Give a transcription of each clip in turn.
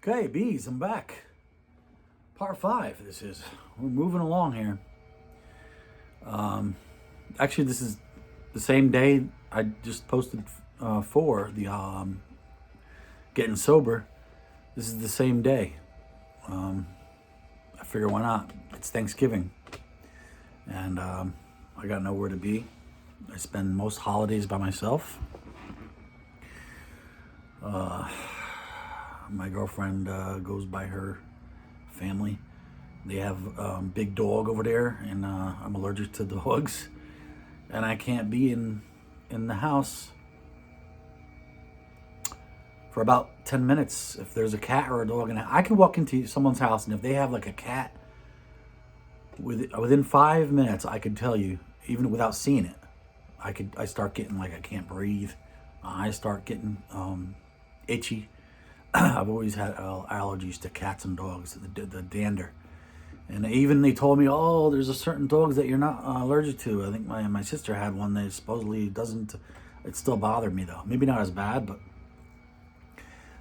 Okay, Beez, I'm back. Part 5, this is. We're moving along here. Actually, this is the same day I just posted 4, the getting sober. This is the same day. I figure why not? It's Thanksgiving. And I got nowhere to be. I spend most holidays by myself. My girlfriend goes by her family. They have big dog over there, and I'm allergic to dogs, and I can't be in the house for about 10 minutes if there's a cat or a dog. And I could walk into someone's house, and if they have like a cat, within 5 minutes, I could tell you, even without seeing it, I start getting like I can't breathe. I start getting itchy. I've always had allergies to cats and dogs, the dander. And even they told me, oh, there's a certain dogs that you're not allergic to. I think my sister had one that supposedly doesn't. It still bothered me though. Maybe not as bad, but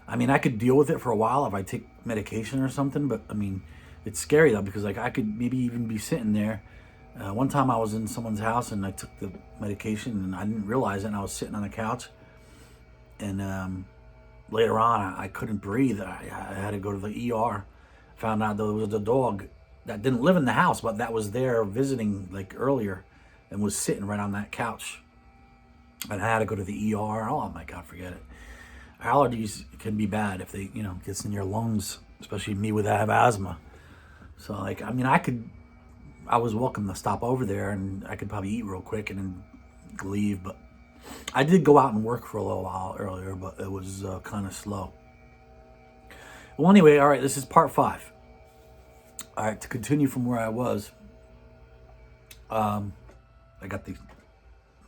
I mean, I could deal with it for a while if I take medication or something. But I mean, it's scary though, because like I could maybe even be sitting there. One time I was in someone's house and I took the medication and I didn't realize it, and I was sitting on the couch, and later on, I couldn't breathe. I had to go to the ER. Found out there was a dog that didn't live in the house, but that was there visiting like earlier and was sitting right on that couch. And I had to go to the ER. Oh my God, forget it. Allergies can be bad if they, gets in your lungs, especially me with asthma. So like, I mean, I was welcome to stop over there and I could probably eat real quick and then leave, but I did go out and work for a little while earlier, but it was kind of slow. Well, anyway, all right, this is part 5. All right, to continue from where I was, I got the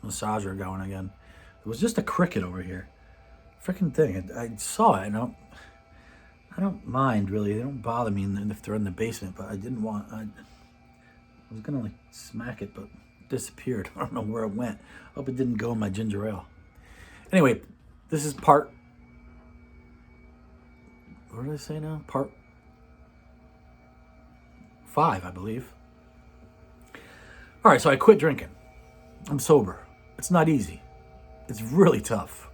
massager going again. It was just a cricket over here. Freaking thing. I saw it. I don't mind, really. They don't bother me if they're in the basement, but I didn't want... I was going to, like, smack it, but it disappeared. I don't know where it went. Hope it didn't go in my ginger ale. Anyway, this is part... What did I say now? Part 5, I believe. All right, so I quit drinking. I'm sober. It's not easy. It's really tough.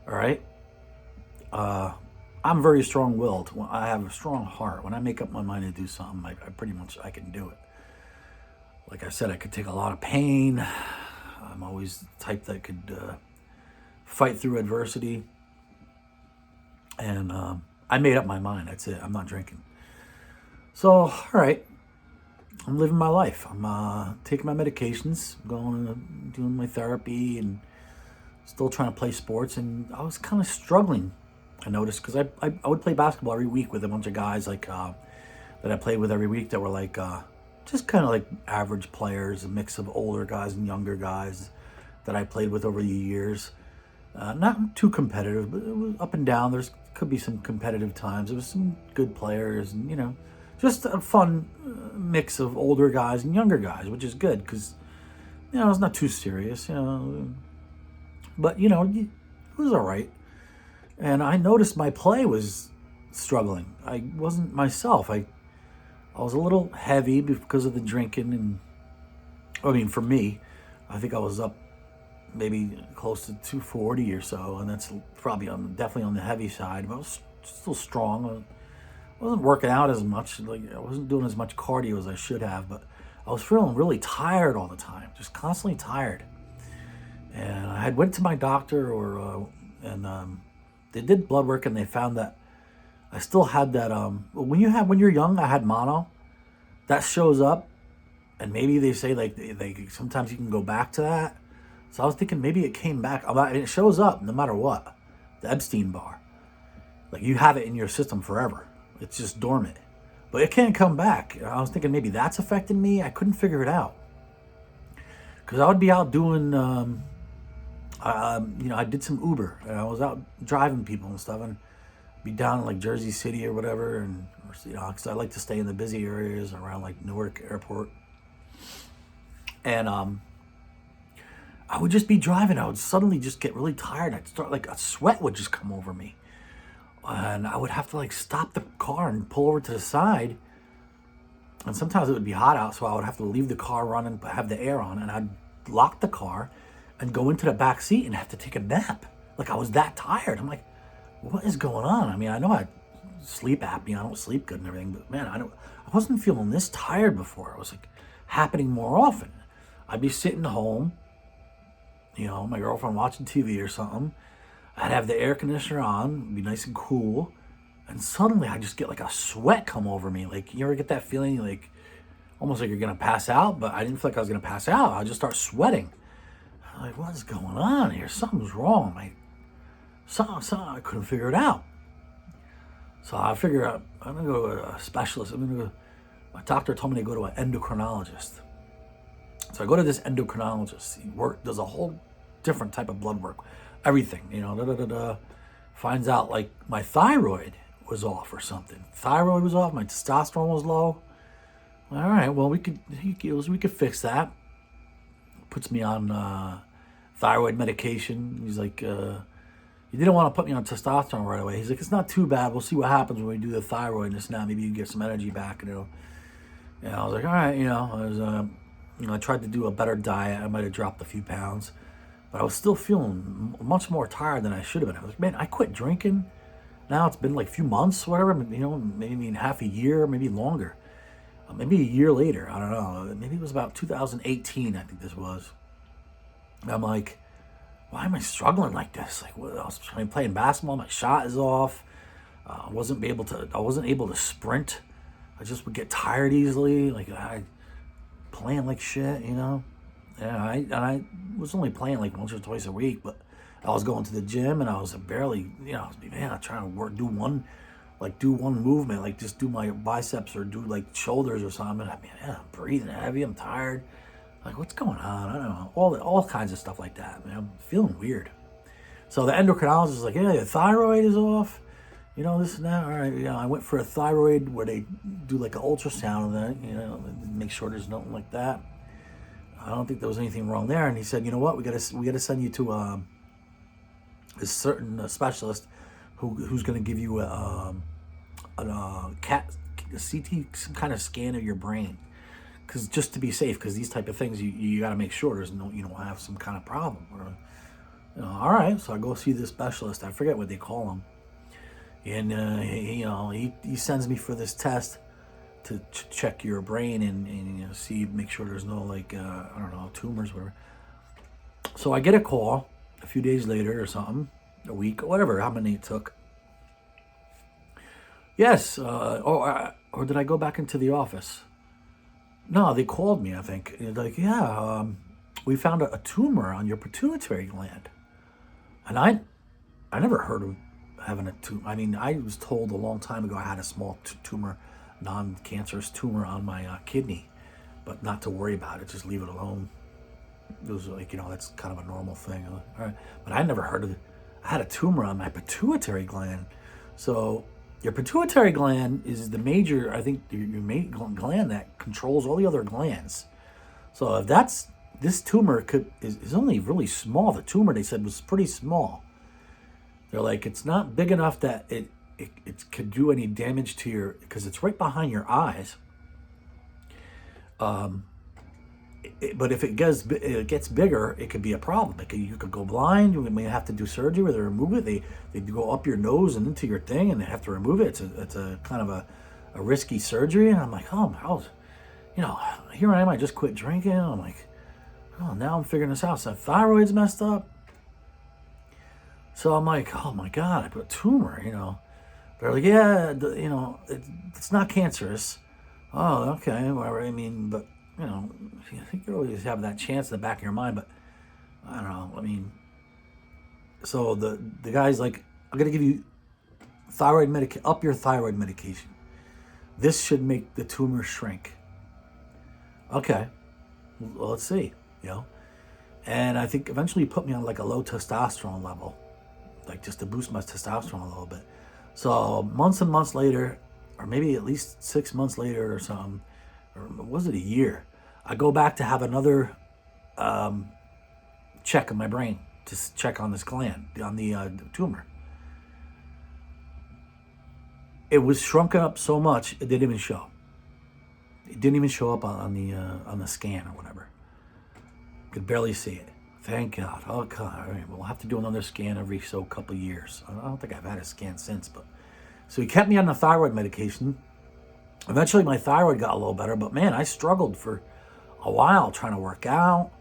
All right? I'm very strong-willed. I have a strong heart. When I make up my mind to do something, I can do it. Like I said, I could take a lot of pain. I'm always the type that could fight through adversity. And I made up my mind. That's it. I'm not drinking. So, all right. I'm living my life. I'm taking my medications, going and doing my therapy, and still trying to play sports. And I was kind of struggling, I noticed, because I would play basketball every week with a bunch of guys like that I played with every week that were like... just kind of like average players, a mix of older guys and younger guys that I played with over the years. Not too competitive, but it was up and down. Could be some competitive times. There was some good players, and just a fun mix of older guys and younger guys, which is good because it's not too serious. But it was all right. And I noticed my play was struggling. I wasn't myself. I was a little heavy because of the drinking, and I mean, for me, I think I was up maybe close to 240 or so, and that's probably definitely on the heavy side. But I was still strong. I wasn't working out as much. Like I wasn't doing as much cardio as I should have, but I was feeling really tired all the time, just constantly tired. And I had went to my doctor, and they did blood work, and they found that I still had that, when you're young, I had mono. That shows up, and maybe they say like they sometimes you can go back to that. So I was thinking maybe it came back. And it shows up no matter what. The Epstein bar. Like you have it in your system forever. It's just dormant. But it can't come back. I was thinking maybe that's affecting me. I couldn't figure it out. Because I would be out doing, I did some Uber. And I was out driving people and stuff, and be down in like Jersey City or whatever, and because I like to stay in the busy areas around like Newark Airport. And I would just be driving. I would suddenly just get really tired. I'd start like a sweat would just come over me. and I would have to like stop the car and pull over to the side. And sometimes it would be hot out, so I would have to leave the car running, but have the air on, and I'd lock the car and go into the back seat and have to take a nap. Like I was that tired. I'm like, what is going on? I mean, I know I sleep apnea, I don't sleep good and everything, but man, I wasn't feeling this tired before. It was like happening more often. I'd be sitting home, my girlfriend watching TV or something. I'd have the air conditioner on, it'd be nice and cool, and suddenly I just get like a sweat come over me. Like, you ever get that feeling like almost like you're gonna pass out? But I didn't feel like I was gonna pass out. I just start sweating. I'm like, what is going on here? Something's wrong. Something, I couldn't figure it out. So I figure out I'm gonna go to a specialist. My doctor told me to go to an endocrinologist. So I go to this endocrinologist. He does a whole different type of blood work, everything. Finds out like my thyroid was off or something. Thyroid was off. My testosterone was low. All right, well we could fix that. Puts me on thyroid medication. He's like, he didn't want to put me on testosterone right away. He's like, it's not too bad. We'll see what happens when we do the thyroid and this now. Maybe you can get some energy back. And I was like, all right. I tried to do a better diet. I might have dropped a few pounds, but I was still feeling much more tired than I should have been. I was like, man, I quit drinking. Now it's been like a few months, whatever. Maybe in half a year, maybe longer. Maybe a year later. I don't know. Maybe it was about 2018. I think this was. And I'm like, why am I struggling like this? Like, I was playing basketball. My shot is off. I wasn't able to sprint. I just would get tired easily. Like I playing like shit, Yeah, I was only playing like once or twice a week, but I was going to the gym and I was barely, I'm trying to do one movement, like just do my biceps or do like shoulders or something. And I'm breathing heavy. I'm tired. Like, what's going on? I don't know. All kinds of stuff like that. Man, I'm feeling weird. So the endocrinologist is like, yeah, your thyroid is off. This and that. All right. I went for a thyroid where they do like an ultrasound and then, make sure there's nothing like that. I don't think there was anything wrong there. And he said, you know what? We gotta send you to a certain specialist who's going to give you a CT, some kind of scan of your brain. Because just to be safe, because these type of things, you got to make sure you don't have some kind of problem. Or, all right, so I go see this specialist. I forget what they call him, and he sends me for this test to check your brain and make sure there's no tumors, whatever. So I get a call a few days later or something, a week or whatever, how many it took. Yes, or did I go back into the office? No, they called me, I think. They're like, yeah, we found a tumor on your pituitary gland. And I never heard of having a tumor. I mean, I was told a long time ago I had a small tumor, non-cancerous tumor on my kidney, but not to worry about it, just leave it alone. It was like, that's kind of a normal thing. All right. But I never heard of it. I had a tumor on my pituitary gland. So your pituitary gland is the major, I think, your main gland that controls all the other glands. So if this tumor is only really small. The tumor, they said, was pretty small. They're like, it's not big enough that it could do any damage to because it's right behind your eyes. But if it gets bigger, it could be a problem. You could go blind. You may have to do surgery where they remove it. They go up your nose and into your thing, and they have to remove it. It's a kind of a risky surgery. And I'm like, here I am. I just quit drinking. I'm like, now I'm figuring this out. So thyroid's messed up. So I'm like, oh my God, I put a tumor. They're like, yeah, it's not cancerous. Oh, okay, whatever. I mean, but. I think you always have that chance in the back of your mind, but I don't know. I mean, so the guy's like, I'm going to give you up your thyroid medication. This should make the tumor shrink. Okay, well, let's see, And I think eventually he put me on like a low testosterone level, like just to boost my testosterone a little bit. So months and months later, or maybe at least 6 months later or something, or was it a year? I go back to have another check in my brain to check on this gland, on the tumor. it was shrunken up so much it didn't even show. It didn't even show up on the scan or whatever. Could barely see it. Thank God. Oh God. All right, we'll have to do another scan every couple years. I don't think I've had a scan since, but so he kept me on the thyroid medication. Eventually, my thyroid got a little better, but man, I struggled for a while trying to work out.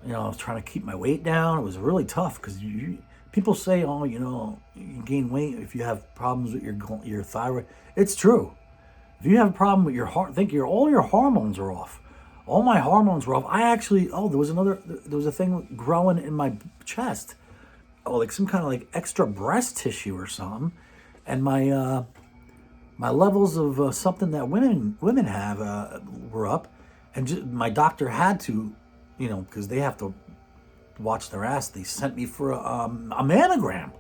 I was trying to keep my weight down. It was really tough because people say, oh, you gain weight if you have problems with your thyroid. It's true. If you have a problem with your heart, all your hormones are off. All my hormones were off. There was a thing growing in my chest. Oh, like some kind of like extra breast tissue or something. And my levels of something that women have were up. And my doctor had to, because they have to watch their ass. They sent me for a mammogram.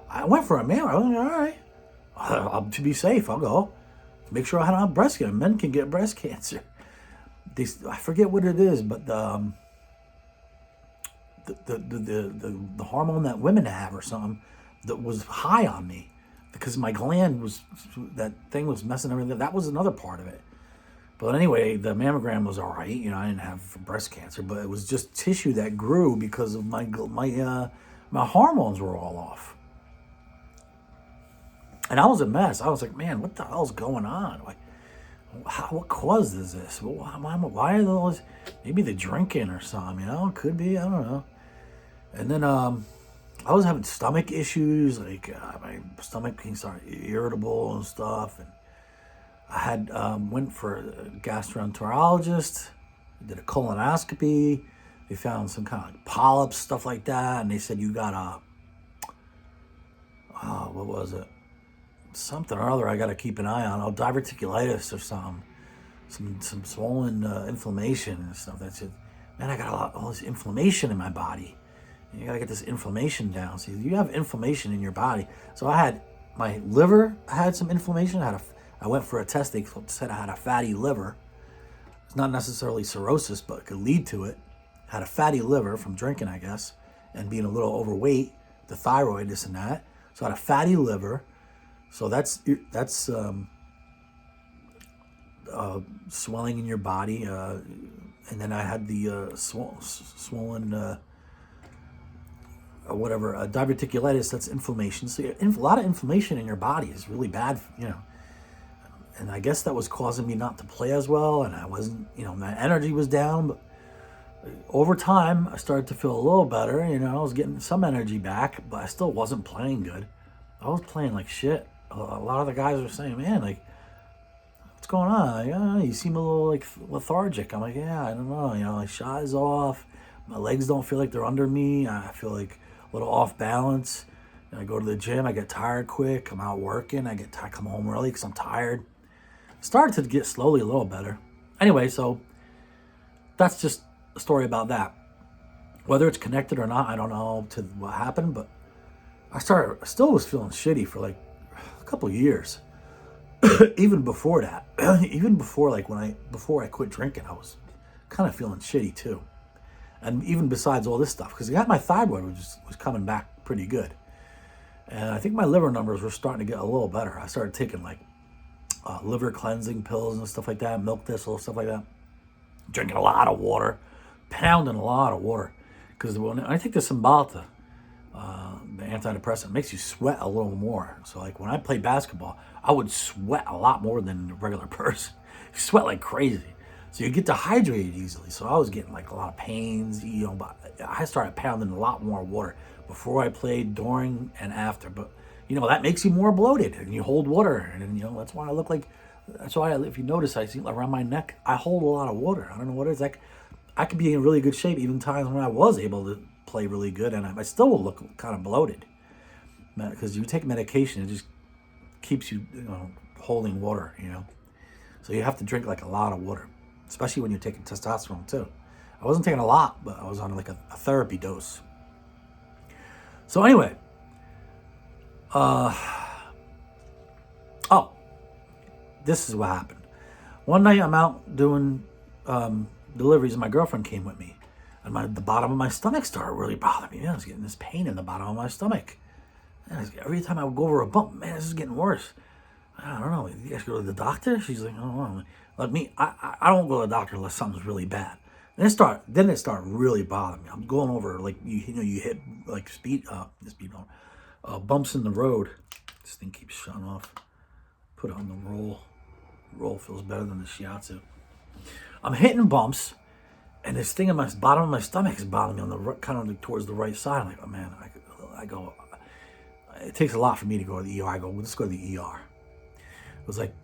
I went for a mammogram. I was like, all right. To be safe, I'll go. Make sure I don't have breast cancer. Men can get breast cancer. I forget what it is, but the hormone that women have or something that was high on me because my gland that thing was messing everything. That was another part of it. But anyway, the mammogram was all right. I didn't have breast cancer, but it was just tissue that grew because of my hormones were all off. And I was a mess. I was like, man, what the hell's going on? Like, what causes this? Why are those? Maybe the drinking or something, It could be, I don't know. And then I was having stomach issues, like my stomach became irritable and stuff. And I had went for a gastroenterologist, did a colonoscopy. They found some kind of polyps, stuff like that. And they said, you got what was it? Something or other I got to keep an eye on. Diverticulitis or something. Some swollen inflammation and stuff. That's it. Man, I got all this inflammation in my body. You got to get this inflammation down. See, you have inflammation in your body. So I had my liver had some inflammation. I went for a test. They said I had a fatty liver. It's not necessarily cirrhosis, but it could lead to it. I had a fatty liver from drinking, I guess, and being a little overweight, the thyroid, this and that. So I had a fatty liver. So that's swelling in your body, and then I had the swollen diverticulitis. That's inflammation. So a lot of inflammation in your body is really bad, And I guess that was causing me not to play as well, and I wasn't, my energy was down. But over time, I started to feel a little better. I was getting some energy back, but I still wasn't playing good. I was playing like shit. A lot of the guys were saying, man, like, what's going on? Like, you seem a little like lethargic. I'm like, yeah, I don't know. My shot is off. My legs don't feel like they're under me. I feel like a little off balance. I go to the gym. I get tired quick. I'm out working. I come home early because I'm tired. Started to get slowly a little better. Anyway, so that's just a story about that. Whether it's connected or not, I don't know to what happened, but I still was feeling shitty for like a couple of years. Even before that, before I quit drinking, I was kind of feeling shitty too. And even besides all this stuff, because my thyroid was coming back pretty good. And I think my liver numbers were starting to get a little better. I started taking like liver cleansing pills and stuff like that, milk thistle, stuff like that. Drinking a lot of water, pounding a lot of water. Because when I take the Cymbalta, the antidepressant, makes you sweat a little more. So like when I play basketball, I would sweat a lot more than a regular person. You sweat like crazy. So you get dehydrated easily. So I was getting like a lot of pains, but I started pounding a lot more water before I played, during, and after. But, that makes you more bloated and you hold water. And, that's why I look like, if you notice, I see around my neck, I hold a lot of water. I don't know what it is. Like, I could be in really good shape even times when I was able to play really good, and I still will look kind of bloated. Because you take medication, it just keeps you, holding water, So you have to drink like a lot of water, especially when you're taking testosterone too. I wasn't taking a lot, but I was on like a therapy dose. So anyway, this is what happened. One night I'm out doing deliveries, and my girlfriend came with me. And the bottom of my stomach started really bothering me. I was getting this pain in the bottom of my stomach. And every time I would go over a bump, man, this is getting worse. I don't know. You guys go to the doctor? She's like, I don't know. Like me, I don't go to the doctor unless something's really bad. And then it start really bothering me. I'm going over like you hit like bumps in the road. This thing keeps shutting off. Put it on the roll. Roll feels better than the shiatsu. I'm hitting bumps, and this thing in my bottom of my stomach is bothering me on the kind of like towards the right side. I'm like, oh man, I go. It takes a lot for me to go to the ER. I go, let's go to the ER. It was like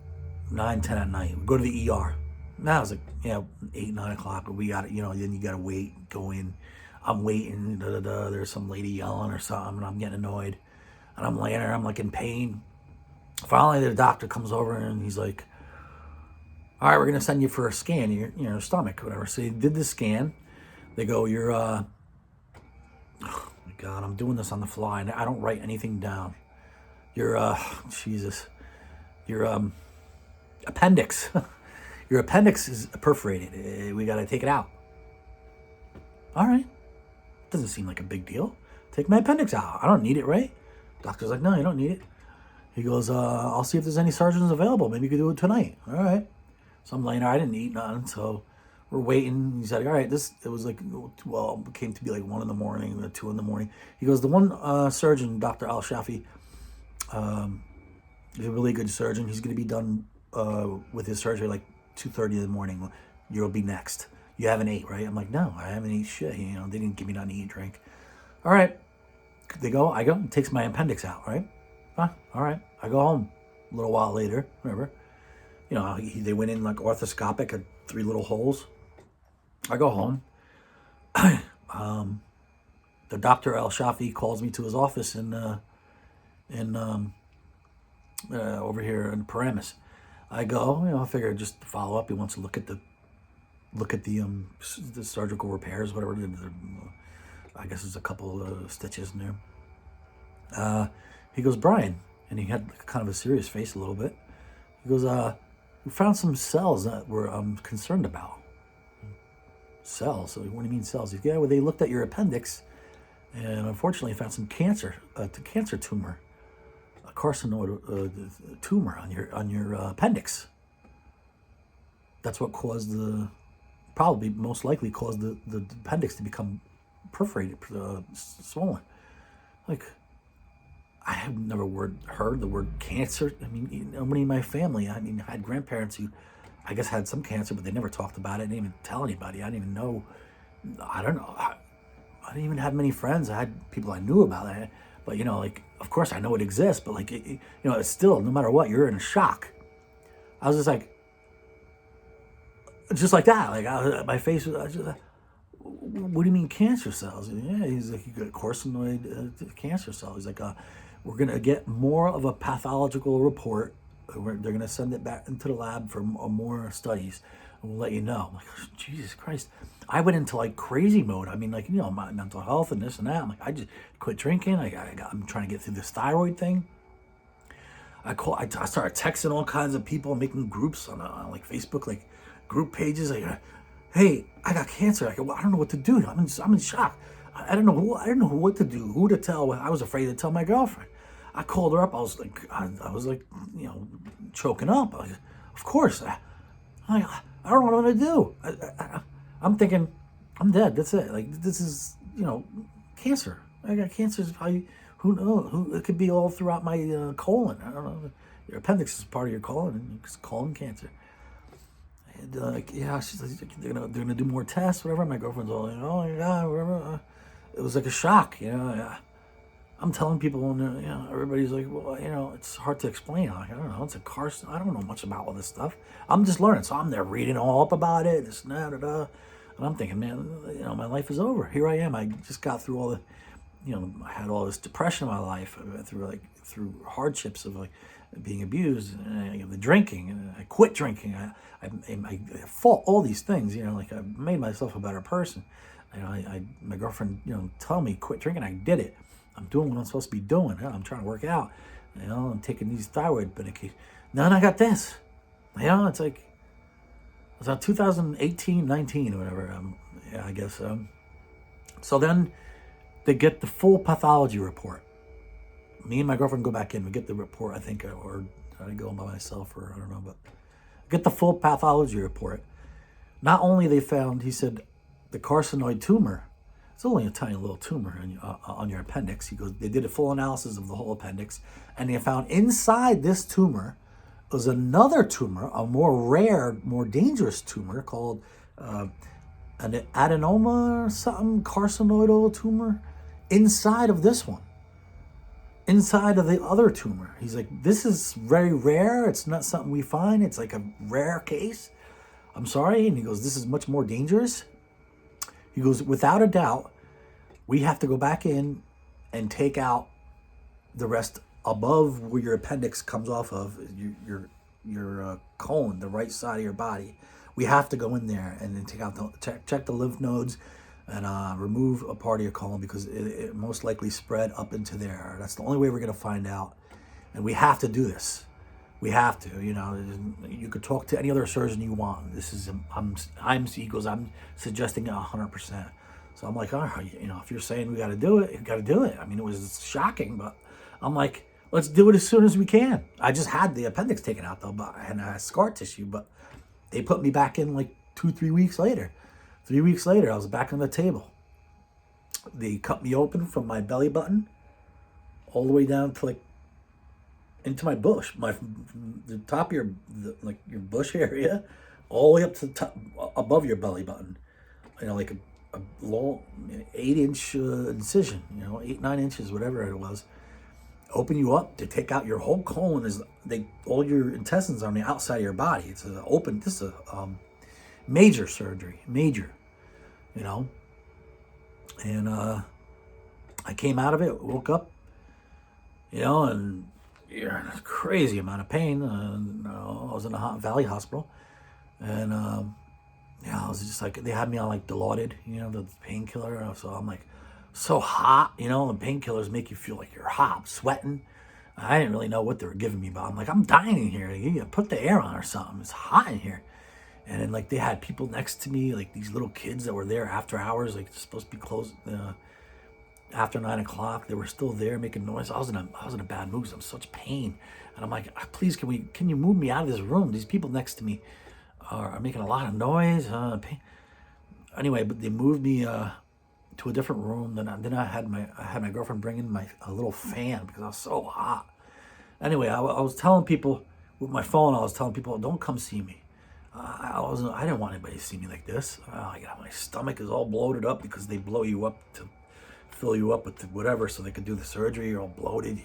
9, 10 at night. We go to the ER. Now it was like 8, 9 o'clock. But we got it. Then you got to wait. Go in. I'm waiting. There's some lady yelling or something, and I'm getting annoyed. And I'm laying there. I'm like in pain. Finally, the doctor comes over and he's like, all right, we're going to send you for a scan of your stomach, whatever. So they did the scan. They go, oh my God, I'm doing this on the fly. And I don't write anything down. Jesus. Your appendix. Your appendix is perforated. We got to take it out. All right. Doesn't seem like a big deal. Take my appendix out. I don't need it, right? Doctor's like, no, you don't need it. He goes, I'll see if there's any surgeons available. Maybe you could do it tonight. All right. So I'm laying there. I didn't eat nothing. So we're waiting. He's like, all right, it was like, well, it came to be like 1 in the morning or 2 in the morning. He goes, the one surgeon, Dr. Al-Shafi, he's a really good surgeon. He's going to be done with his surgery like 2:30 in the morning. You'll be next. You haven't ate, right? I'm like, no, I haven't eaten shit. They didn't give me nothing to eat, drink. All right. I go, it takes my appendix out, right? All right. I go home a little while later, whatever. They went in like orthoscopic at 3 little holes. I go home. The Dr. Al-Shafi calls me to his office in over here in Paramus. I go, I figure just follow up. He wants to look at the surgical repairs, whatever. I guess there's a couple of stitches in there. He goes, Brian, and he had kind of a serious face a little bit. He goes, we found some cells that we're concerned about. Cells? So what do you mean cells? He goes, well, they looked at your appendix, and unfortunately found some cancer, cancer tumor, a carcinoid tumor on your appendix. That's what caused most likely caused the appendix to become perforated, swollen. Like, I have never heard the word cancer. I mean, nobody in my family. I had grandparents who, I guess, had some cancer, but they never talked about it. I didn't even tell anybody. I didn't even know. I don't know. I didn't even have many friends. I had people I knew about it. But, of course I know it exists, but it's still, no matter what, you're in shock. I was just like that. Like, my face was just like, what do you mean cancer cells? Yeah, he's like, you got carcinoid cancer cells. He's like, we're going to get more of a pathological report. They're going to send it back into the lab for more studies, and we'll let you know. I'm like, oh, Jesus Christ. I went into like crazy mode. I mean, my mental health and this and that. I'm like, I just quit drinking. I'm trying to get through this thyroid thing. I started texting all kinds of people, making groups on like Facebook, like group pages. Like, hey, I got cancer. I don't know what to do. I'm in shock. I don't know what to do, who to tell. I was afraid to tell my girlfriend. I called her up. I was like, choking up. Of course. I don't know what to do. I'm thinking, I'm dead. That's it. Like, this is, cancer. I got cancer. Who knows? It could be all throughout my colon. I don't know. Your appendix is part of your colon, and it's colon cancer. And she's like, they're gonna do more tests, whatever. My girlfriend's all like, oh my God, whatever. It was like a shock, I'm telling people, and everybody's like, well, it's hard to explain. I'm like, I don't know, it's a carcinoid. I don't know much about all this stuff. I'm just learning, so I'm there reading all up about it, this and that, and I'm thinking, man, my life is over. Here I am. I just got through all the, I had all this depression in my life through hardships of like being abused, the drinking, and I quit drinking. I fought all these things, I made myself a better person. My girlfriend, tell me quit drinking. I did it. I'm doing what I'm supposed to be doing. I'm trying to work out. I'm taking these thyroid medications. Then I got this. It's like, it was about 2018, 19 or whatever. I guess. So then they get the full pathology report. Me and my girlfriend go back in. We get the report, I think, or I didn't go by myself, or I don't know, but get the full pathology report. Not only they found, he said, the carcinoid tumor. It's only a tiny little tumor on your appendix. He goes, they did a full analysis of the whole appendix, and they found inside this tumor was another tumor, a more rare, more dangerous tumor called an adenoma or something, carcinoidal tumor, inside of this one, inside of the other tumor. He's like, this is very rare. It's not something we find. It's like a rare case. I'm sorry. And he goes, this is much more dangerous. He goes, without a doubt, we have to go back in and take out the rest above where your appendix comes off of, your colon, the right side of your body. We have to go in there and then take out check the lymph nodes and remove a part of your colon, because it most likely spread up into there. That's the only way we're going to find out. And we have to do this. We have to, you could talk to any other surgeon you want. This is, I'm suggesting 100%. So I'm like, all right, if you're saying we got to do it, you got to do it. I mean, it was shocking, but I'm like, let's do it as soon as we can. I just had the appendix taken out though, and I had scar tissue, but they put me back in like 2-3 weeks later. 3 weeks later, I was back on the table. They cut me open from my belly button all the way down to like into my bush, the top of your bush area, all the way up to the top, above your belly button. Like a long 8-inch incision. 8-9 inches, whatever it was. Open you up to take out your whole colon. All your intestines are on the outside of your body. It's an open. This is a major surgery, major. And I came out of it, woke up, and you're in a crazy amount of pain. I was in a Valley hospital, and I was just like, they had me on like Dilaudid, the painkiller. So I'm like, so hot, the painkillers make you feel like you're hot, sweating. I didn't really know what they were giving me, but I'm like, I'm dying in here. You put the air on or something. It's hot in here. And then like they had people next to me, like these little kids that were there after hours, like it's supposed to be closed after 9 o'clock. They were still there making noise. I was in a bad mood. I was in such pain, and I'm like, please, can you move me out of this room? These people next to me are making a lot of noise. Pain. Anyway, but they moved me to a different room. Then I had my girlfriend bring in a little fan because I was so hot. Anyway, I was telling people with my phone. I was telling people, don't come see me. I didn't want anybody to see me like this. My stomach is all bloated up because they blow you up to fill you up with whatever so they could do the surgery. You're all bloated.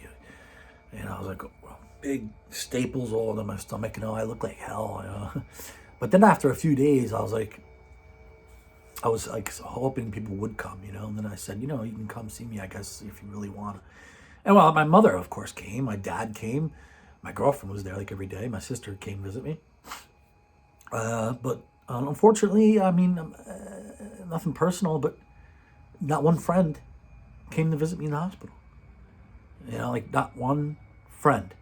And I was like, well, big staples all over my stomach. I look like hell. But then after a few days, I was like hoping people would come. And then I said, you can come see me, I guess, if you really want to. And well, my mother, of course, came. My dad came. My girlfriend was there like every day. My sister came visit me. But unfortunately, nothing personal, but not one friend came to visit me in the hospital. Not one friend.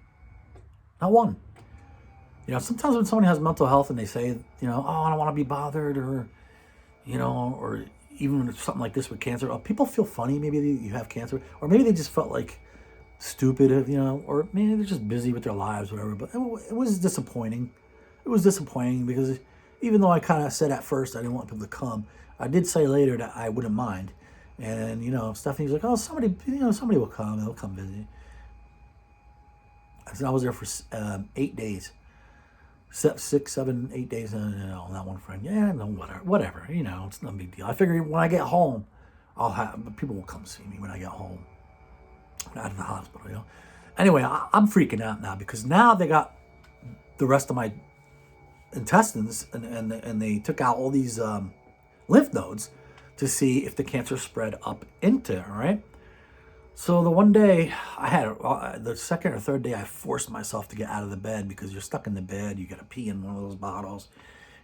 Not one. Sometimes when somebody has mental health and they say, I don't want to be bothered, or even if something like this with cancer, people feel funny. Maybe you have cancer, or maybe they just felt like stupid, or maybe they're just busy with their lives, whatever. But it was disappointing. It was disappointing because even though I kind of said at first I didn't want people to come, I did say later that I wouldn't mind. And, Stephanie's like, oh, somebody will come. They'll come visit. So I was there for 8 days. 6, 7, 8 days. And, not one friend. Yeah, no, whatever. It's no big deal. I figure when I get home, people will come see me when I get home. Out of the hospital, Anyway, I'm freaking out now because now they got the rest of my intestines and they took out all these lymph nodes to see if the cancer spread up into it, right? So the one day I had the second or third day I forced myself to get out of the bed because you're stuck in the bed. You got to pee in one of those bottles.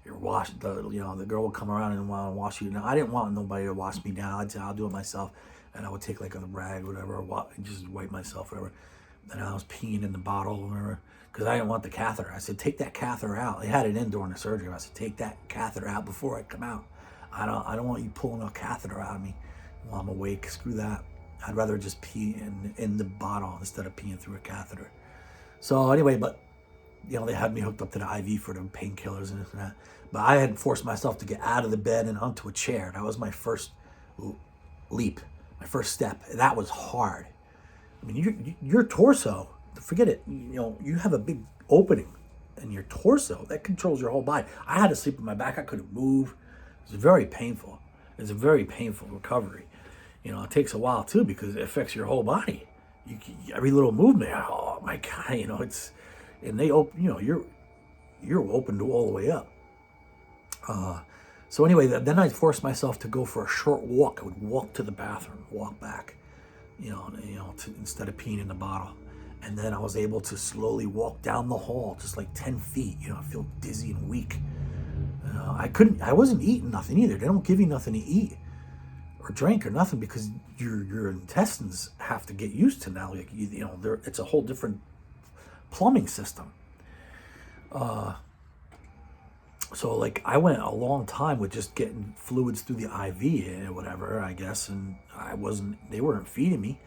You're washed. The girl would come around and want to wash you. Now I didn't want nobody to wash me down. I'd say I'll do it myself, and I would take like a rag, whatever, and just wipe myself, whatever. And I was peeing in the bottle, whatever, because I didn't want the catheter. I said, take that catheter out. They had it in during the surgery. I said, take that catheter out before I come out. I don't want you pulling a catheter out of me while I'm awake. Screw that. I'd rather just pee in the bottle instead of peeing through a catheter. So anyway, but they had me hooked up to the IV for the painkillers and this and that. But I had forced myself to get out of the bed and onto a chair. That was my first leap, my first step. That was hard. I mean, your torso, forget it. You have a big opening in your torso that controls your whole body. I had to sleep on my back. I couldn't move. It was very painful. It's a very painful recovery. It takes a while too because it affects your whole body. Every little movement. Oh my God, it's, and they open. You're opened all the way up. So anyway, then I forced myself to go for a short walk. I would walk to the bathroom, walk back, instead of peeing in the bottle. And then I was able to slowly walk down the hall, just like 10 feet. I feel dizzy and weak. I wasn't eating nothing either. They don't give you nothing to eat or drink or nothing because your intestines have to get used to now. Like, it's a whole different plumbing system. So like I went a long time with just getting fluids through the IV and whatever, I guess, and they weren't feeding me.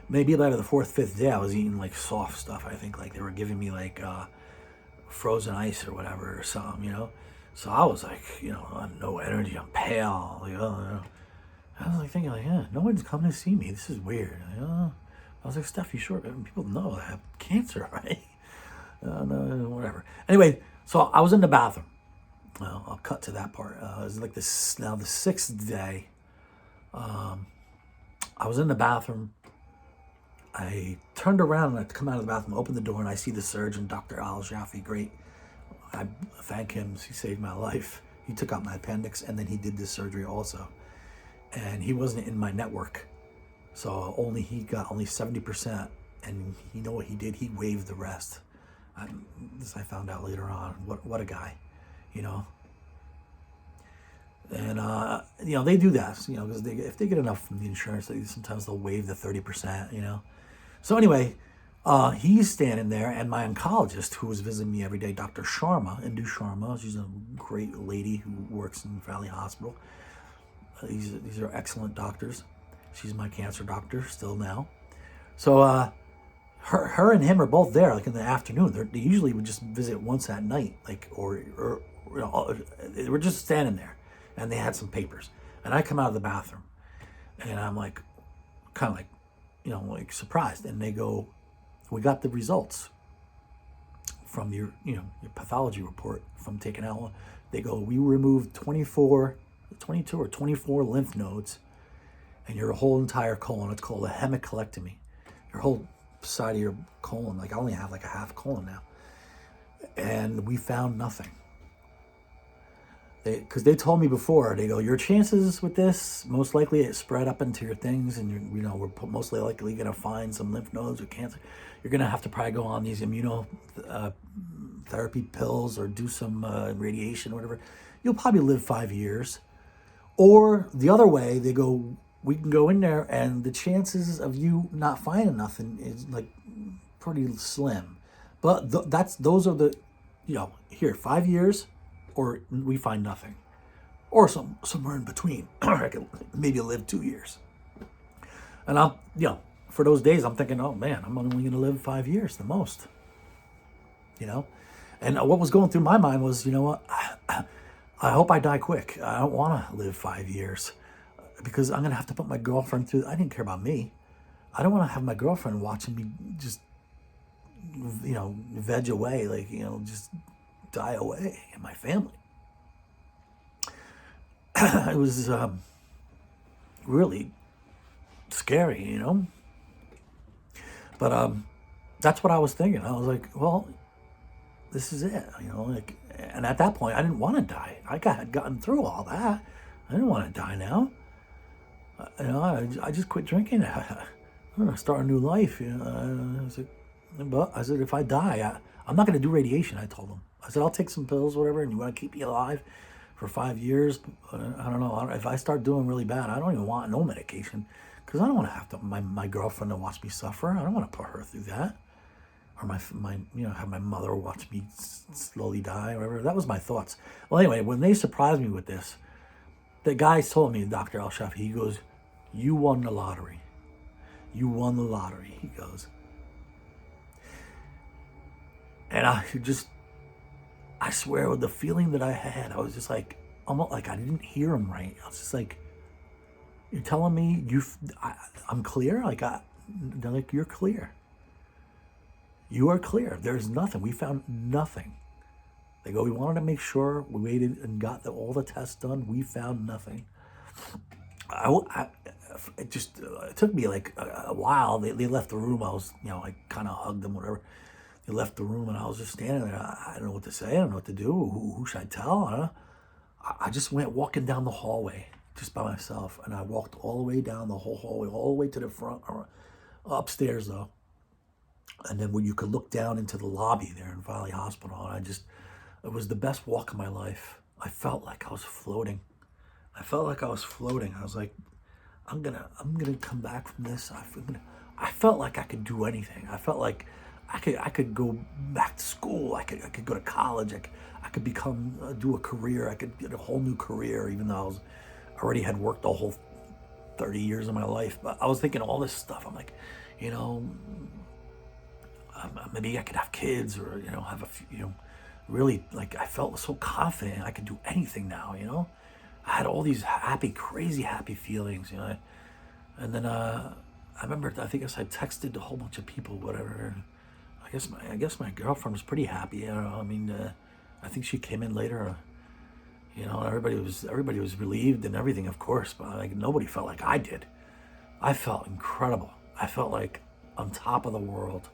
Maybe by the fourth, fifth day, I was eating like soft stuff. I think like they were giving me like frozen ice or whatever or something, So I was like, no energy, I'm pale, I was like thinking like, yeah, no one's coming to see me. This is weird. I was like, Steph, you sure? People know I have cancer, right? No, whatever. Anyway, so I was in the bathroom. Well, I'll cut to that part. It was like this now the sixth day. I was in the bathroom. I turned around and I come out of the bathroom, opened the door, and I see the surgeon, Dr. Al-Shafi. Great. I thank him. He saved my life. He took out my appendix, and then he did this surgery also. And he wasn't in my network. So he got only 70%. And you know what he did? He waived the rest. This I found out later on. What a guy. And they do that, because if they get enough from the insurance, sometimes they'll waive the 30%, So anyway, he's standing there, and my oncologist, who was visiting me every day, Dr. Sharma, Indu Sharma, she's a great lady who works in Valley Hospital. These are excellent doctors. She's my cancer doctor still now. So her and him are both there, like in the afternoon. They usually would just visit once at night, like or they were just standing there, and they had some papers. And I come out of the bathroom, and I'm like, kind of like, like surprised. And they go, "We got the results from your pathology report from taking out one." They go, "We removed 22 or 24 lymph nodes, and your whole entire colon. It's called a hemicolectomy. Your whole side of your colon. Like I only have like a half colon now, and we found nothing." Because they told me before, they go, your chances with this, most likely it spread up into your things, and we're mostly likely going to find some lymph nodes with cancer. You're going to have to probably go on these immunotherapy pills or do some radiation or whatever. You'll probably live 5 years. Or the other way, they go, we can go in there, and the chances of you not finding nothing is like pretty slim. But those are the, here, 5 years. Or we find nothing, or somewhere in between. I could maybe live 2 years. And for those days, I'm thinking, oh man, I'm only going to live 5 years, the most. And what was going through my mind was, what? I hope I die quick. I don't want to live 5 years because I'm going to have to put my girlfriend through. I didn't care about me. I don't want to have my girlfriend watching me just, veg away, like, just die away in my family. It was really scary, But that's what I was thinking. I was like, well, this is it, and at that point, I didn't want to die. I had gotten through all that. I didn't want to die now. I just quit drinking. I'm going to start a new life. I said, if I die, I'm not going to do radiation, I told him. I said, I'll take some pills, whatever, and you want to keep me alive for 5 years? I don't know. If I start doing really bad, I don't even want no medication because I don't want to have my girlfriend to watch me suffer. I don't want to put her through that. Or my have my mother watch me slowly die or whatever. That was my thoughts. Well, anyway, when they surprised me with this, the guy told me, Dr. Al-Shafi, he goes, you won the lottery. You won the lottery, he goes. And I swear, with the feeling that I had, I was just like, almost like I didn't hear him right. I was just like, you're telling me I'm clear? They're like, you're clear. You are clear. There's nothing. We found nothing. They go, we wanted to make sure. We waited and got all the tests done. We found nothing. It took me like a while. They left the room. I was, I kind of hugged them, whatever. They left the room, and I was just standing there. I don't know what to say. I don't know what to do. Who should I tell? I just went walking down the hallway just by myself, and I walked all the way down the whole hallway, all the way to the front, or upstairs though. And then when you could look down into the lobby there in Valley Hospital, and it was the best walk of my life. I felt like I was floating. I was like, I'm gonna come back from this. I felt like I could do anything. I felt like I could go back to school. I could go to college. I could do a career. I could get a whole new career, even though I already had worked the whole 30 years of my life. But I was thinking all this stuff. I'm like, maybe I could have kids, or have a few, really, like, I felt so confident I could do anything now. I had all these crazy happy feelings. And then I remember, I texted a whole bunch of people, whatever. I guess my girlfriend was pretty happy. I think she came in later. Everybody was relieved and everything, of course, but like nobody felt like I did. I felt incredible. I felt like on top of the world.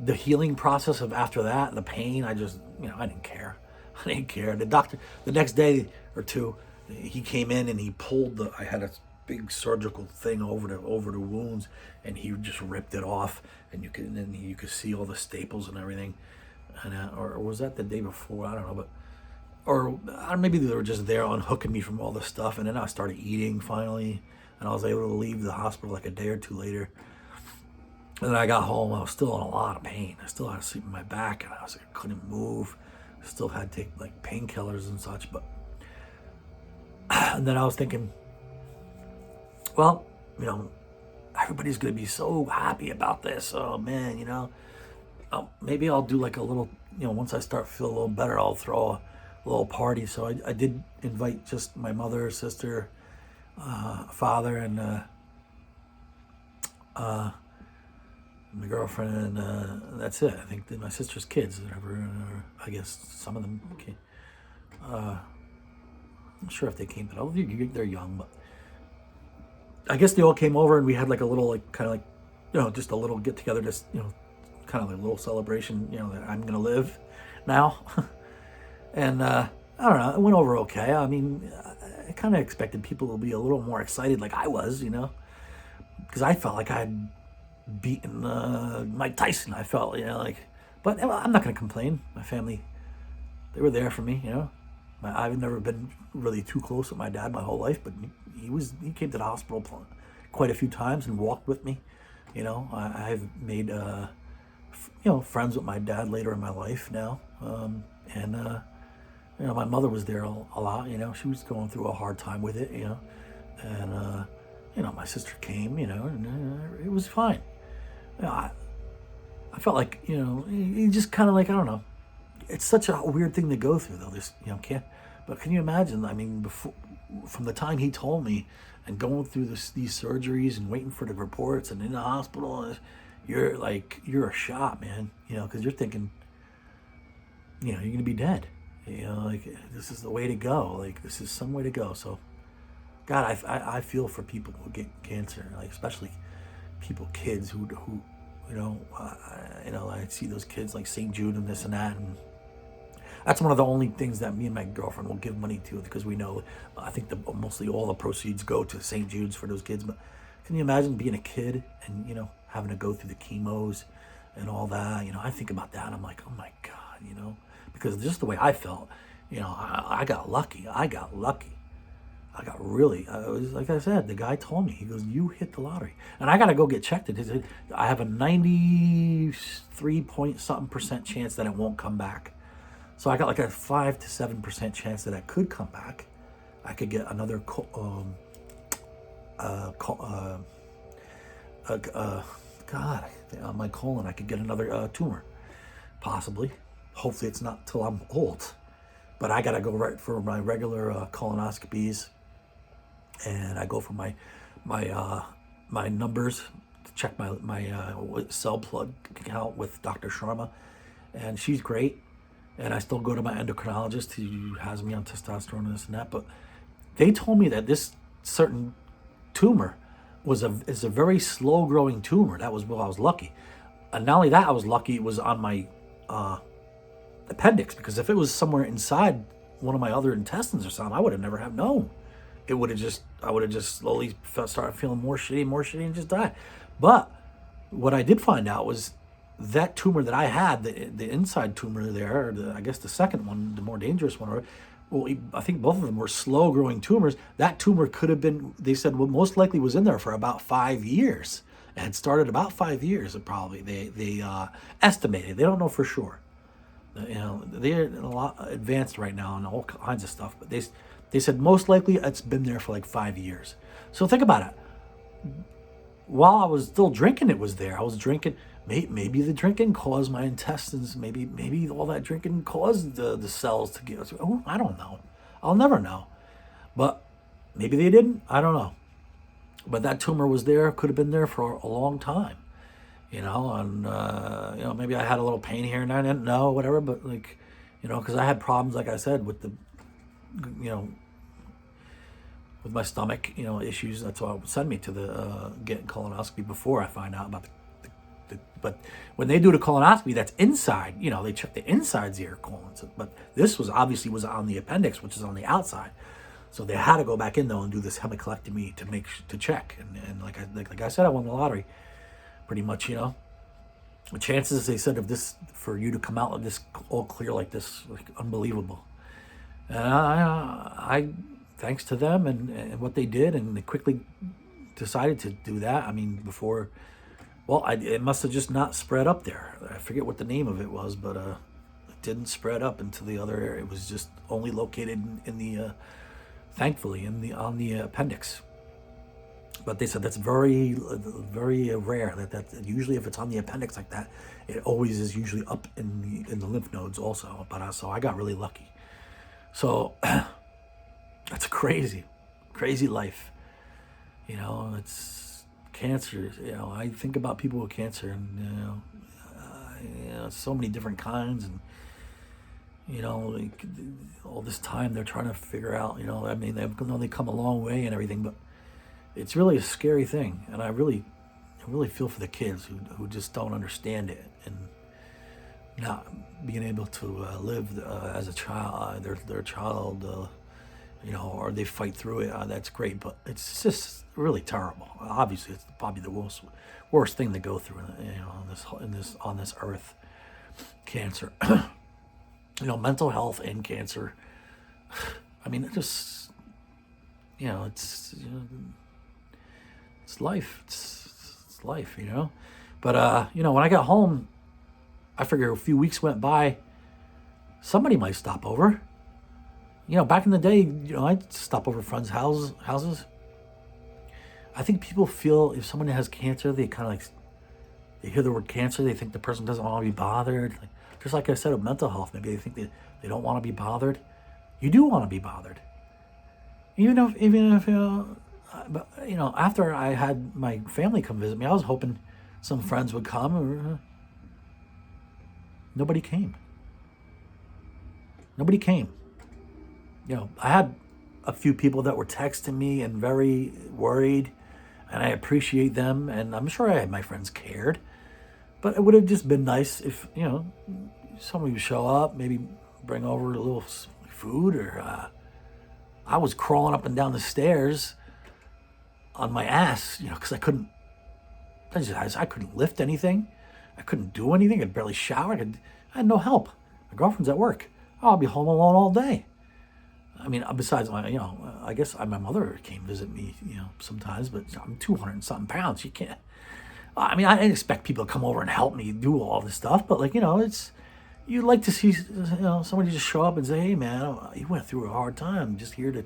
The healing process of after that, the pain, I didn't care. I didn't care. The doctor, the next day or two, he came in and he pulled I had a big surgical thing over the wounds, and he just ripped it off, and you could see all the staples and everything. And or was that the day before? I don't know, or maybe they were just there unhooking me from all the stuff, and then I started eating finally, and I was able to leave the hospital like a day or two later. And then I got home. I was still in a lot of pain. I still had to sleep in my back, and I couldn't move. I still had to take like painkillers and such. But and then I was thinking, well, everybody's gonna be so happy about this. Oh man, maybe I'll do like a little, once I start feeling a little better, I'll throw a little party. So I did invite just my mother, sister, father, and my girlfriend, and that's it. I think my sister's kids, whatever. I guess some of them came. I'm not sure if they came, but they're young. But I guess they all came over, and we had like a little, like kind of like, just a little get together, just kind of like a little celebration. That I'm gonna live now, and I don't know. It went over okay. I kind of expected people to be a little more excited, like I was, because I felt like I had beaten Mike Tyson. I felt, but I'm not going to complain. My family, they were there for me, I've never been really too close with my dad my whole life, but he came to the hospital quite a few times and walked with me. I've made, friends with my dad later in my life now. And my mother was there a lot, she was going through a hard time with it, and, my sister came, and it was fine. I felt like, you just kind of like, I don't know. It's such a weird thing to go through, though. This, but can you imagine? Before, from the time he told me, and going through these surgeries and waiting for the reports and in the hospital, you're a shot, man. Because you're thinking, you're gonna be dead. This is the way to go. This is some way to go. So, God, I feel for people who get cancer, especially kids who I see those kids like St. Jude and this and that, and that's one of the only things that me and my girlfriend will give money to, because we know, I think mostly all the proceeds go to St. Jude's for those kids. But can you imagine being a kid and having to go through the chemos and all that? I think about that and I'm like, oh my God, because just the way I felt, I got lucky. I got really, like I said, the guy told me, he goes, you hit the lottery. And I got to go get checked. I have a 93 point something percent chance that it won't come back. So I got like a 5 to 7% chance that I could come back. I could get another, God, on my colon, I could get another tumor. possibly. Hopefully it's not till I'm old. But I got to go right for my regular colonoscopies. And I go for my numbers to check my cell plug count with Dr. Sharma. And she's great. And I still go to my endocrinologist who has me on testosterone and this and that. But they told me that this certain tumor is a very slow growing tumor. That was, well, I was lucky. And not only that, I was lucky it was on my appendix, because if it was somewhere inside one of my other intestines or something, I would have never have known. I would have just slowly started feeling more shitty, and just died. But what I did find out was that tumor that I had, the inside tumor there, I guess the second one, the more dangerous one, well, I think both of them were slow growing tumors. That tumor could have been, they said, well, most likely was in there for about 5 years. It had started about 5 years, probably. They estimated. They don't know for sure. They're a lot advanced right now and all kinds of stuff. But they said most likely it's been there for like 5 years. So think about it. While I was still drinking, it was there. I was drinking. Maybe the drinking caused my intestines. Maybe all that drinking caused the cells to get. Oh, I don't know. I'll never know. But maybe they didn't. I don't know. But that tumor was there. Could have been there for a long time. And maybe I had a little pain here and I didn't know, whatever. But because I had problems, like I said, with with my stomach, issues. That's why it would send me to the get colonoscopy before I find out about but when they do the colonoscopy, that's inside. They check the insides of your colon. But this was on the appendix, which is on the outside. So they had to go back in though and do this hemicolectomy to check. And like I said, I won the lottery, pretty much. The chances, they said, of this, for you to come out of this all clear like this, like unbelievable. And I thanks to them and what they did, and they quickly decided to do that. I mean, before. Well, it must have just not spread up there. I forget what the name of it was, but it didn't spread up into the other area. It was just only located in the, thankfully, on the appendix. But they said that's very, very rare. That usually if it's on the appendix like that, it always is usually up in the lymph nodes also. But so I got really lucky. So that's crazy life. It's. Cancer, I think about people with cancer, and so many different kinds, and all this time they're trying to figure out. I mean, they come a long way and everything, but it's really a scary thing, and I really feel for the kids who just don't understand it and not being able to live as a child, their child. Or they fight through it. That's great, but it's just really terrible. Obviously, it's probably the worst thing to go through, on this earth. Cancer, mental health and cancer. I mean, it just, it's life. It's life, But when I got home, I figure a few weeks went by. Somebody might stop over. Back in the day, I'd stop over friends' houses. I think people feel if someone has cancer, they kind of they hear the word cancer, they think the person doesn't want to be bothered. Just like I said with mental health, maybe they think they don't want to be bothered. You do want to be bothered. Even if after I had my family come visit me, I was hoping some friends would come. Nobody came. I had a few people that were texting me and very worried, and I appreciate them, and I'm sure my friends cared, but it would have just been nice if, somebody would show up, maybe bring over a little food, or I was crawling up and down the stairs on my ass, because I couldn't lift anything. I couldn't do anything. I barely showered. I had no help. My girlfriend's at work. I'll be home alone all day. I mean, besides I guess my mother came visit me, sometimes, but I'm 200 and something pounds. You can't. I mean, I didn't expect people to come over and help me do all this stuff, but it's. You'd like to see, somebody just show up and say, "Hey, man, you went through a hard time. I'm just here to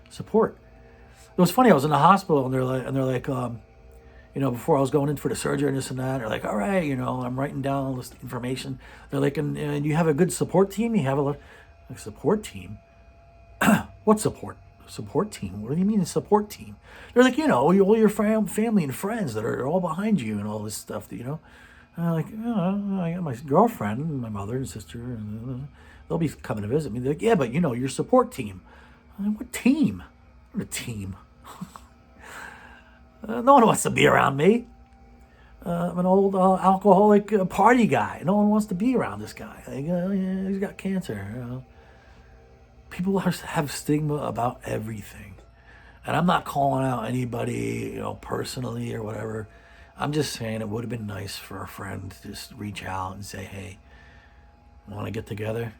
support." It was funny. I was in the hospital, and they're like, before I was going in for the surgery and this and that. They're like, all right, I'm writing down all this information. They're like, and you have a good support team? You have a support team? What support? Support team? What do you mean a support team? They're like, all your family and friends that are all behind you and all this stuff, And I'm like, I got my girlfriend and my mother and sister, and they'll be coming to visit me. They're like, yeah, but your support team. I'm like, what team? What a team? No one wants to be around me. I'm an old alcoholic party guy. No one wants to be around this guy. Like, yeah, he's got cancer. People have stigma about everything. And I'm not calling out anybody, personally or whatever. I'm just saying it would have been nice for a friend to just reach out and say, hey, want to get together?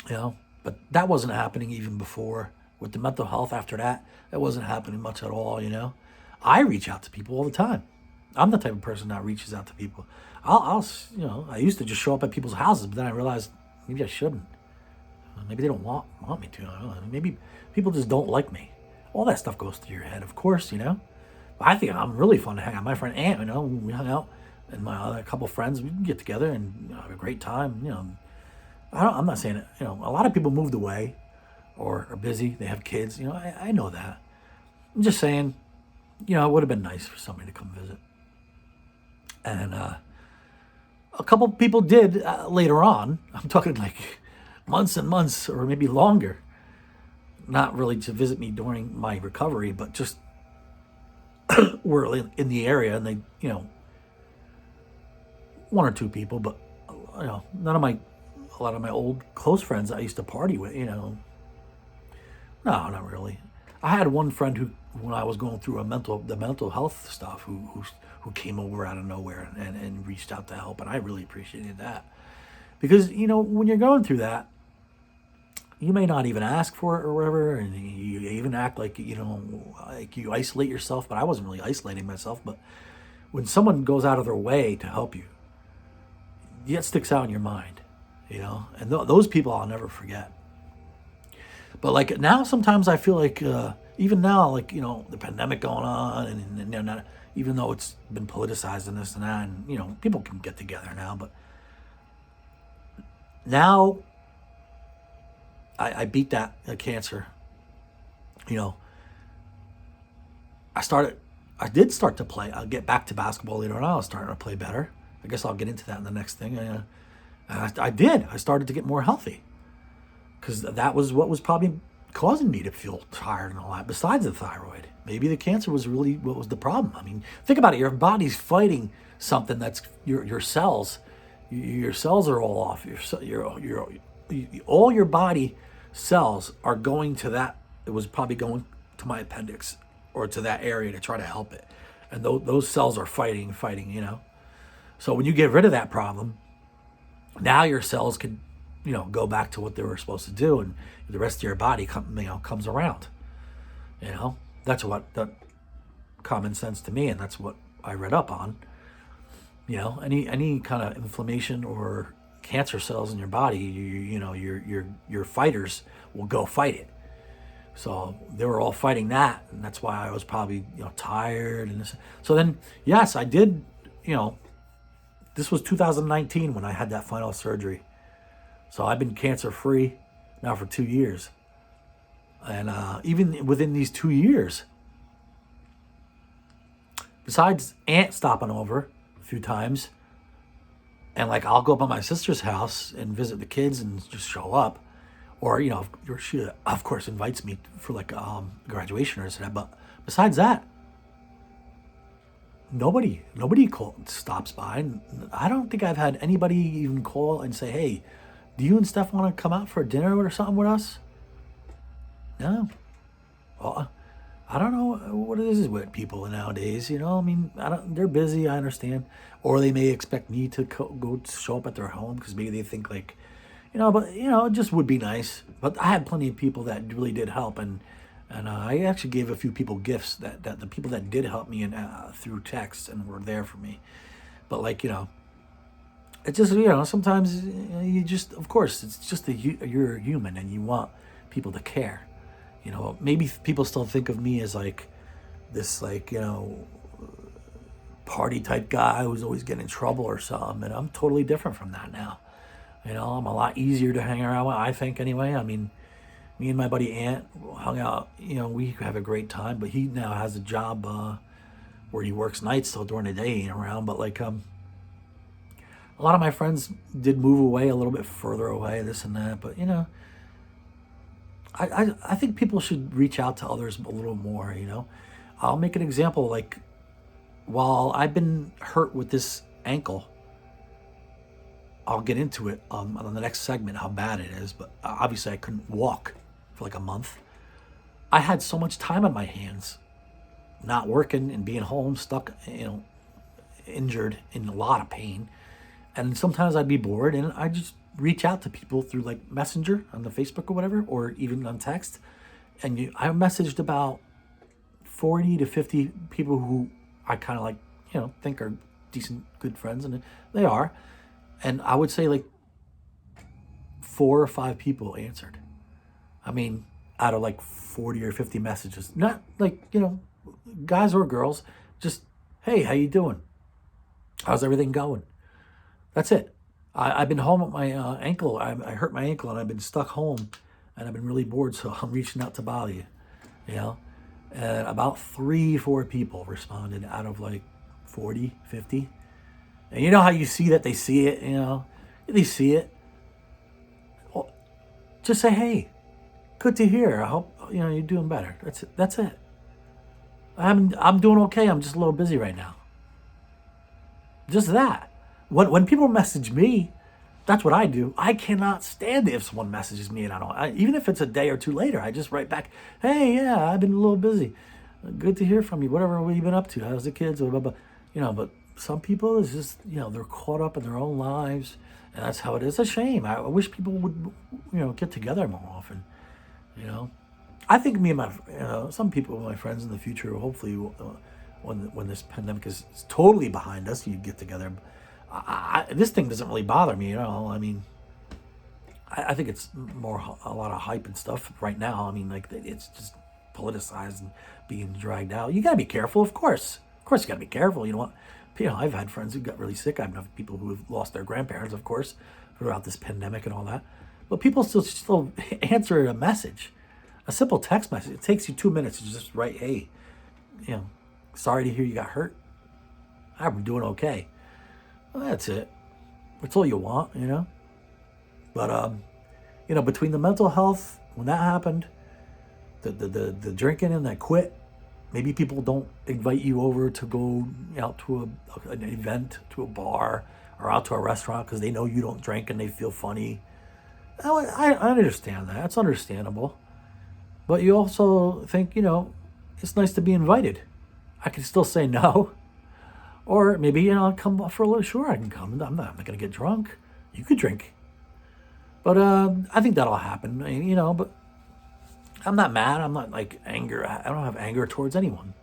But that wasn't happening even before. With the mental health after that wasn't happening much at all, I reach out to people all the time. I'm the type of person that reaches out to people. I used to just show up at people's houses, but then I realized maybe I shouldn't. Maybe they don't want me to. I don't know. Maybe people just don't like me. All that stuff goes through your head, of course, But I think I'm really fun to hang out. My friend Ant, we hung out, and my other couple friends, we can get together and have a great time. I'm not saying it. A lot of people moved away or are busy. They have kids. I know that. I'm just saying, it would have been nice for somebody to come visit. And a couple people did later on. I'm talking like months and months or maybe longer. Not really to visit me during my recovery, but just were in the area, and they, one or two people, but a lot of my old close friends I used to party with, No, not really. I had one friend who, when I was going through the mental health stuff, who came over out of nowhere and reached out to help, and I really appreciated that. Because, when you're going through that, you may not even ask for it or whatever, and you even act like, like you isolate yourself, but I wasn't really isolating myself. But when someone goes out of their way to help you, it sticks out in your mind, and those people I'll never forget. But like now, sometimes I feel like, even now, like, the pandemic going on, and even though it's been politicized and this and that, and, people can get together now, but now I beat that cancer. I did start to play. I'll get back to basketball later on. I was starting to play better. I guess I'll get into that in the next thing. I did. I started to get more healthy, because that was what was probably causing me to feel tired and all that, besides the thyroid. Maybe the cancer was really what was the problem. I mean, think about it. Your body's fighting something that's your cells. Your cells are all off. All your body cells are going to that. It was probably going to my appendix or to that area to try to help it. And those cells are fighting. So when you get rid of that problem, now your cells can, go back to what they were supposed to do, and the rest of your body comes around. That's what that common sense to me, and that's what I read up on. Any kind of inflammation or cancer cells in your body, your fighters will go fight it. So they were all fighting that, and that's why I was probably tired and this. So then, yes, I did. This was 2019 when I had that final surgery. So I've been cancer free now for 2 years, and even within these 2 years, besides Aunt stopping over a few times, and like I'll go up at my sister's house and visit the kids and just show up, or she of course invites me for like graduation or something. But besides that, nobody stops by. And I don't think I've had anybody even call and say, "Hey, do you and Steph want to come out for dinner or something with us?" No. Well, I don't know what it is with people nowadays. They're busy. I understand, or they may expect me to go show up at their home because maybe they think like, but it just would be nice. But I had plenty of people that really did help, and I actually gave a few people gifts that the people that did help me through text and were there for me. But like it's just sometimes you just, of course, it's just you're human and you want people to care. Maybe people still think of me as like this, like party type guy who's always getting in trouble or something. And I'm totally different from that now. I'm a lot easier to hang around with, I think, anyway. I mean, me and my buddy Ant hung out. We have a great time, but he now has a job where he works nights, so during the day he ain't around. But like, a lot of my friends did move away a little bit further away, this and that. But I think people should reach out to others a little more. I'll make an example. Like, while I've been hurt with this ankle, I'll get into it on the next segment, how bad it is. But obviously I couldn't walk for like a month. I had so much time on my hands, not working and being home, stuck, injured, in a lot of pain. And sometimes I'd be bored and I just reach out to people through like Messenger on the Facebook or whatever, or even on text. And I messaged about 40 to 50 people who I kind of like, think are decent, good friends, and they are. And I would say like 4 or 5 people answered. I mean, out of like 40 or 50 messages, not like, guys or girls, just, hey, how you doing? How's everything going? That's it. I've been home with my ankle. I hurt my ankle and I've been stuck home and I've been really bored. So I'm reaching out to bother you, And about 3-4 people responded out of like 40, 50. And you know how you see that they see it, they see it. Well, just say, hey, good to hear. I hope, you're doing better. That's it. I'm doing okay. I'm just a little busy right now. Just that. When people message me, that's what I do. I cannot stand it if someone messages me and even if it's a day or two later, I just write back, hey, yeah, I've been a little busy. Good to hear from you. Whatever have you been up to? How's the kids? Blah, blah, blah. But some people is just, they're caught up in their own lives, and that's how it is. It's a shame. I wish people would, get together more often. I think me and my, some people, my friends in the future, hopefully, when this pandemic is totally behind us, you get together. This thing doesn't really bother me, I mean, I think it's more a lot of hype and stuff right now. I mean, like, it's just politicized and being dragged out. You gotta be careful, of course. Of course, you gotta be careful. I've had friends who got really sick. I've known people who have lost their grandparents, of course, throughout this pandemic and all that. But people still answer a message, a simple text message. It takes you 2 minutes to just write, hey, sorry to hear you got hurt. I'm doing okay. Well, that's it. That's all you want, But between the mental health, when that happened, the drinking and that quit, maybe people don't invite you over to go out to an event, to a bar, or out to a restaurant because they know you don't drink and they feel funny. I understand that. That's understandable. But you also think, it's nice to be invited. I can still say no. Or maybe, I'll come for a little. Sure, I can come. I'm not going to get drunk. You could drink. But I think that'll happen, but I'm not mad. I'm not like anger. I don't have anger towards anyone.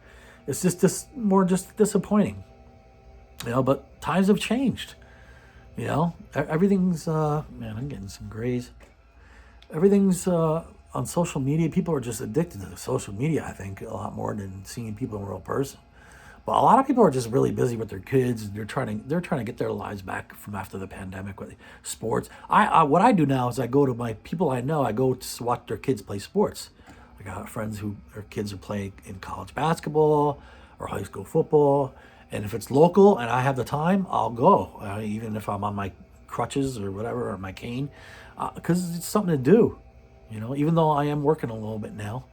It's just more disappointing, but times have changed, everything's, man, I'm getting some grays. Everything's on social media. People are just addicted to social media, I think, a lot more than seeing people in real person. But a lot of people are just really busy with their kids. They're trying to get their lives back from after the pandemic with sports. What I do now is I go to my people I know. I go to watch their kids play sports. I got friends who their kids are playing in college basketball or high school football. And if it's local and I have the time, I'll go, even if I'm on my crutches or whatever, or my cane, because it's something to do. Even though I am working a little bit now,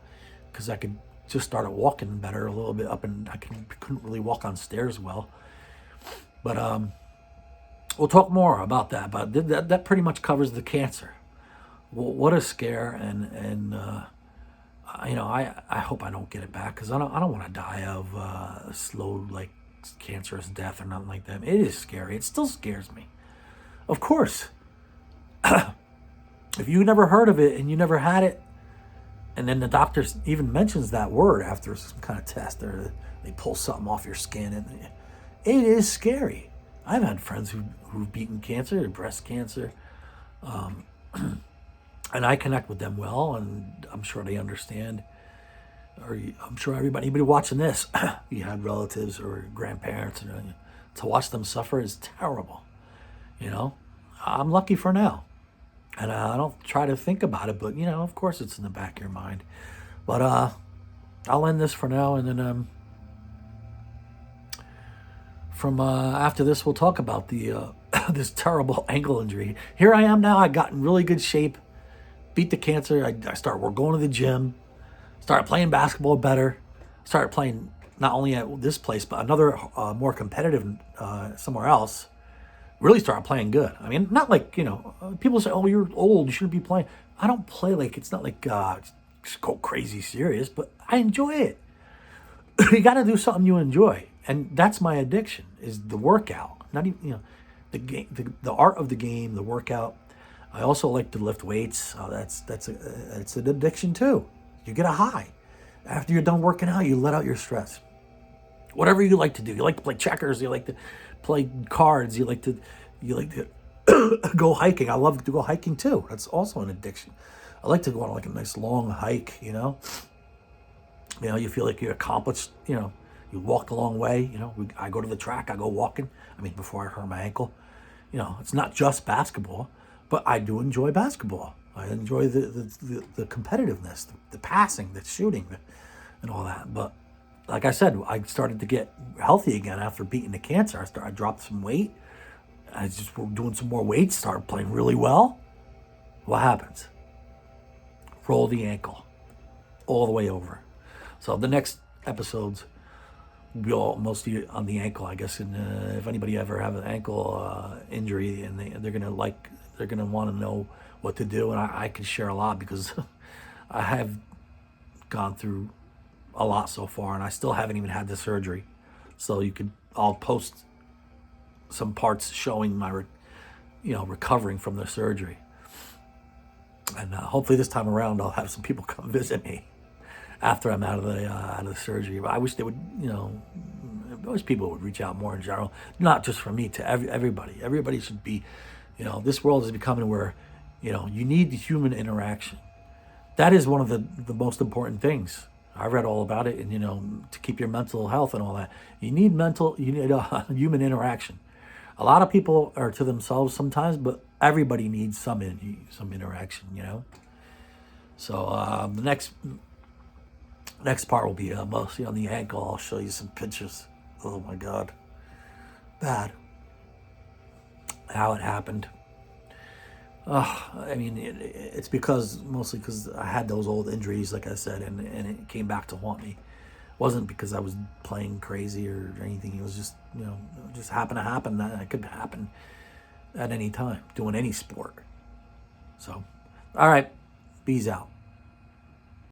because I could just started walking better a little bit up, and I couldn't really walk on stairs well. But we'll talk more about that. But that pretty much covers the cancer. Well, what a scare, and I hope I don't get it back, because I don't want to die of a slow, like, cancerous death or nothing like that. It is scary. It still scares me. Of course. If you never heard of it and you never had it, and then the doctor even mentions that word after some kind of test, or they pull something off your skin, and it is scary. I've had friends who've beaten cancer, breast cancer, and I connect with them well, and I'm sure they understand. I'm sure anybody watching this, you had relatives or grandparents, and to watch them suffer is terrible. You know, I'm lucky for now, and I don't try to think about it, but of course, it's in the back of your mind. But I'll end this for now, and then from after this, we'll talk about the this terrible ankle injury. Here I am now. I got in really good shape, beat the cancer. I started going to the gym, started playing basketball better, started playing not only at this place but another more competitive somewhere else. Really started playing good. I mean, not like people say, "Oh, you're old. You shouldn't be playing." I don't play like it's not like just go crazy serious, but I enjoy it. You got to do something you enjoy, and that's my addiction is the workout. Not even the game, the art of the game, the workout. I also like to lift weights. It's an addiction too. You get a high after you're done working out. You let out your stress. Whatever you like to do. You like to play checkers. You like to play cards. You like to go hiking. I love to go hiking too. That's also an addiction. I like to go on like a nice long hike. You feel like you accomplished. You walked a long way. I go to the track. I go walking. I mean, before I hurt my ankle. It's not just basketball, but I do enjoy basketball. I enjoy the competitiveness, the passing, the shooting, and all that. But like I said, I started to get healthy again after beating the cancer. I dropped some weight. I just doing some more weights, started playing really well. What happens? Roll the ankle all the way over. So the next episodes will be all mostly on the ankle, I guess. And if anybody ever have an ankle injury, and they're gonna want to know what to do, and I can share a lot because I have gone through a lot so far, and I still haven't even had the surgery. So I'll post some parts showing my, recovering from the surgery, and hopefully this time around I'll have some people come visit me after I'm out of the surgery. But I wish they would, I wish people would reach out more in general, not just for me, to everybody. Everybody should be, this world is becoming where, you need the human interaction. That is one of the most important things. I read all about it, and to keep your mental health and all that, you need human interaction. A lot of people are to themselves sometimes, but everybody needs some interaction. So the next part will be mostly on the ankle. I'll show you some pictures. Oh my God, bad. How it happened. I mean, it's mostly because I had those old injuries, like I said, and it came back to haunt me. It wasn't because I was playing crazy or anything. It was just, it just happened to happen. That it could happen at any time, doing any sport. So, all right, Beez out.